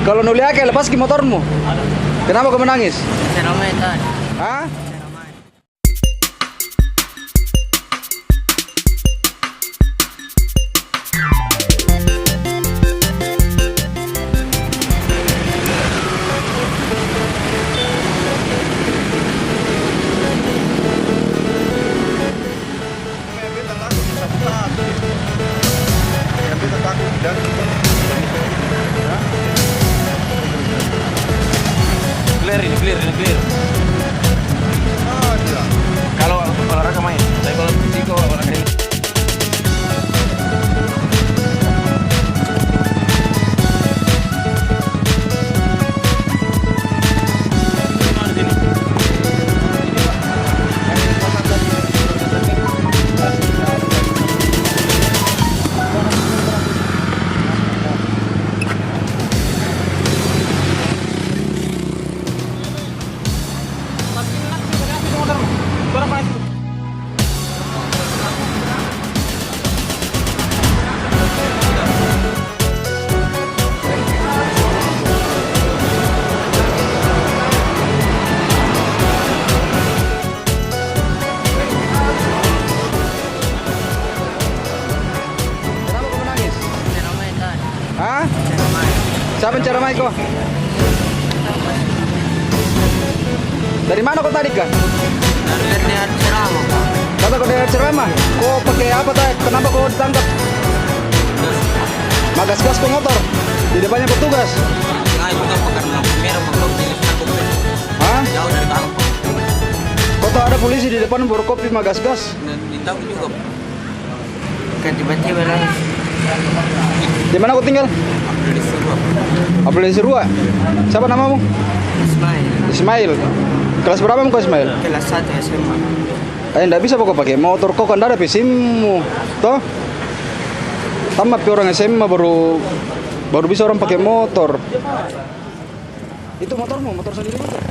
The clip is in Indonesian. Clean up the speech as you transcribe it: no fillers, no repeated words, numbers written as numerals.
Kalau nuliake lepas ke motormu. Kenapa kau menangis? Seramai tadi. Hah? Seramai. Clear. Kalau olahraga main, tapi kalau psiko olahraga ini. Kenapa kau menangis? Seramai tadi. Hah? Seramai. Siapa yang ceramai kau? Dari mana kau tadi kah? Dan lihat ceramah Pak. Kata kau dari ceramah. Kau pakai apa tadi? Kenapa kau ditangkap? Magas-gas kau motor. Di depannya petugas. Nggak juga karena merah belum jenis takut. Hah? Jauh dari kampung. Kau tahu ada polisi di depan berkopi magas-gas. Dan ditahu juga. Kan tiba-tiba lah. Di mana kau tinggal? Abdul disuruh. Abdul Sirua. Siapa namamu? Ismail. Ismail. Kelas berapa kau Ismail? Kelas 1 SMA. Enggak bisa kau pakai motor kau kan ada SIM-mu. Toh? Tamat orang SMA baru bisa orang pakai motor. Itu motormu, motor sendiri motor.